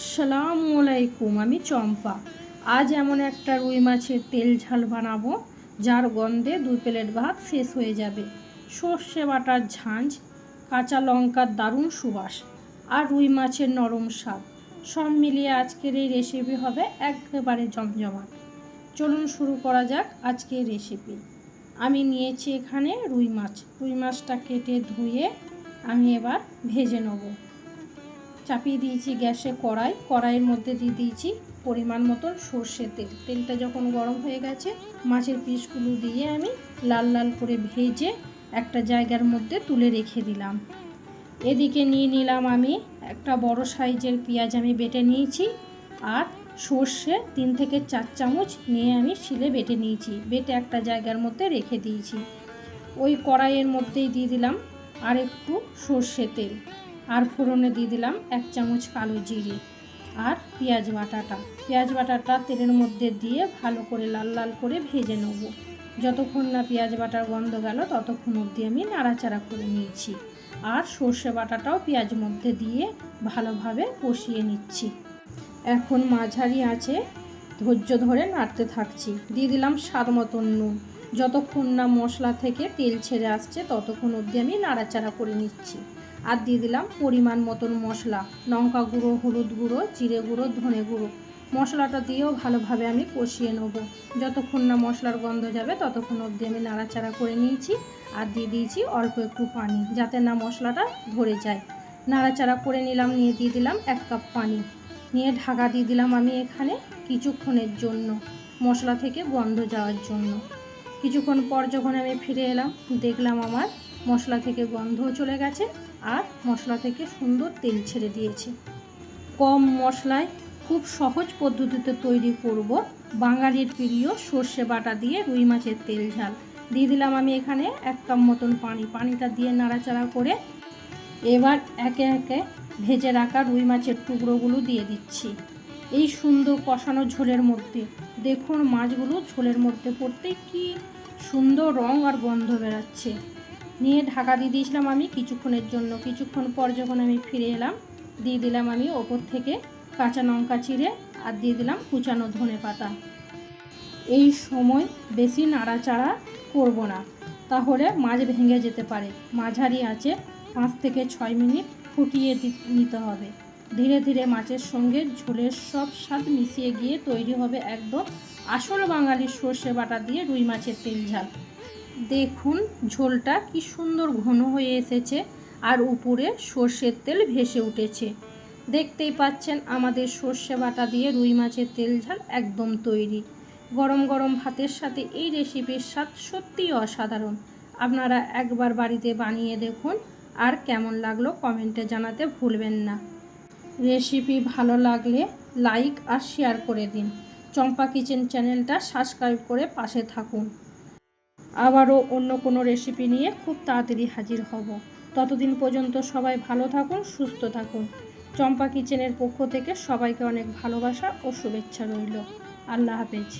আসসালামু আলাইকুম, আমি চম্পা। আজ এমন একটা রুই মাছের তেল ঝাল বানাবো যার গন্ধে 2 প্লেট ভাত শেষ হয়ে যাবে। সর্ষে বাটার ঝাঁঝ, কাঁচা লঙ্কার দারুণ সুবাস আর রুই মাছের নরম স্বাদ, সব মিলিয়ে আজকের এই রেসিপি হবে একেবারে জমজমাট। চলুন শুরু করা যাক আজকের রেসিপি। আমি নিয়েছি এখানে রুই মাছটা কেটে ধুয়ে আমি এবার ভেজে নেব। চাপিয়ে দিয়েছি গ্যাসে কড়াইয়ের মধ্যে দিয়ে দিয়েছি পরিমাণ মতন সর্ষের তেলটা যখন গরম হয়ে গেছে মাছের পিসগুলো দিয়ে আমি লাল লাল করে ভেজে একটা জায়গার মধ্যে তুলে রেখে দিলাম। এদিকে নিয়ে নিলাম আমি একটা বড় সাইজের পেঁয়াজ আমি বেটে নিয়েছি, আর সর্ষে 3 থেকে 4 চামচ নিয়ে আমি শিলে বেটে নিয়েছি, বেটে একটা জায়গার মধ্যে রেখে দিয়েছি। ওই কড়াইয়ের মধ্যেই দিয়ে দিলাম আর একটু সর্ষে তেল, আর ফোড়নে দিয়ে দিলাম 1 চামচ কালো জিরে আর পেঁয়াজ বাটাটা তেলের মধ্যে দিয়ে ভালো করে লাল লাল করে ভেজে নেব। যতক্ষণ না পেঁয়াজ বাটার গন্ধ গেল ততক্ষণ অবধি আমি নাড়াচাড়া করে নিয়েছি, আর সর্ষে বাটাটাও পেঁয়াজ মধ্যে দিয়ে ভালোভাবে কষিয়ে নিচ্ছি। এখন মাঝারি আঁচে ধৈর্য ধরে নাড়তে থাকছি। দিয়ে দিলাম স্বাদ মতন নুন। যতক্ষণ না মশলা থেকে তেল ছেড়ে আসছে ততক্ষণ অবধি আমি নাড়াচাড়া করে নিচ্ছি। আর দিয়ে দিলাম পরিমাণ মতন মশলা, লঙ্কা গুঁড়ো, হলুদ গুঁড়ো, জিরে গুঁড়ো, ধনে গুঁড়ো। মশলাটা দিয়েও ভালোভাবে আমি কষিয়ে নেব। যতক্ষণ না মশলার গন্ধ যাবে ততক্ষণ অবধি আমি নাড়াচাড়া করে নিয়েছি। আর দিয়ে দিয়েছি অল্প একটু পানি, যাতে না মশলাটা ধরে যায়। নাড়াচাড়া করে নিলাম, নিয়ে দিয়ে দিলাম 1 কাপ পানি, নিয়ে ঢাকা দিয়ে দিলাম আমি এখানে কিছুক্ষণের জন্য, মশলা থেকে গন্ধ যাওয়ার জন্য। কিছুক্ষণ পর যখন আমি ফিরে এলাম দেখলাম আমার মশলা থেকে গন্ধও চলে গেছে আর মশলা থেকে সুন্দর তেল ছেড়ে দিয়েছে। কম মশলায় খুব সহজ পদ্ধতিতে তৈরি করব বাঙালির প্রিয় সর্ষে বাটা দিয়ে রুই মাছের তেল ঝাল। দিয়ে দিলাম আমি এখানে 1 কাপ মতন পানিটা দিয়ে নাড়াচাড়া করে এবার একে একে ভেজে রাখা রুই মাছের টুকরোগুলো দিয়ে দিচ্ছি এই সুন্দর কষানো ঝোলের মধ্যে। দেখুন মাছগুলো ঝোলের মধ্যে পড়তেই কি সুন্দর রং আর গন্ধ বেরাচ্ছে। নিয়ে ঢাকা দিয়ে দিয়েছিলাম আমি কিছুক্ষণের জন্য। কিছুক্ষণ পর যখন আমি ফিরে এলাম দিয়ে দিলাম আমি ওপর থেকে কাঁচা লঙ্কা চিড়ে আর দিয়ে দিলাম কুচানো ধনেপাতা। এই সময় বেশি নাড়াচাড়া করব না, তাহলে মাছ ভেঙে যেতে পারে। মাঝারি আঁচে 5 থেকে 6 মিনিট ফুটিয়ে নিতে হবে। ধীরে ধীরে মাছের সঙ্গে ঝোলের সব স্বাদ মিশিয়ে গিয়ে তৈরি হবে একদম আসল বাঙালির সর্ষে বাটা দিয়ে রুই মাছের তেল ঝাল। দেখুন ঝোলটা কি সুন্দর ঘন হয়ে এসেছে আর উপরে সর্ষের তেল ভেসে উঠেছে। দেখতেই পাচ্ছেন আমাদের সর্ষে বাটা দিয়ে রুই মাছের তেল ঝাল একদম তৈরি। গরম গরম ভাতের সাথে এই রেসিপির স্বাদ সত্যিই অসাধারণ। আপনারা একবার বাড়িতে বানিয়ে দেখুন, আর কেমন লাগলো কমেন্টে জানাতে ভুলবেন না। রেসিপি ভালো লাগলে লাইক আর শেয়ার করে দিন। চম্পা কিচেন চ্যানেলটা সাবস্ক্রাইব করে পাশে থাকুন। আবারও অন্য কোনো রেসিপি নিয়ে খুব তাড়াতাড়ি হাজির হব। ততদিন পর্যন্ত সবাই ভালো থাকুন, সুস্থ থাকুন। চম্পা কিচেনের পক্ষ থেকে সবাইকে অনেক ভালোবাসা ও শুভেচ্ছা রইল। আল্লাহ হাফেজ।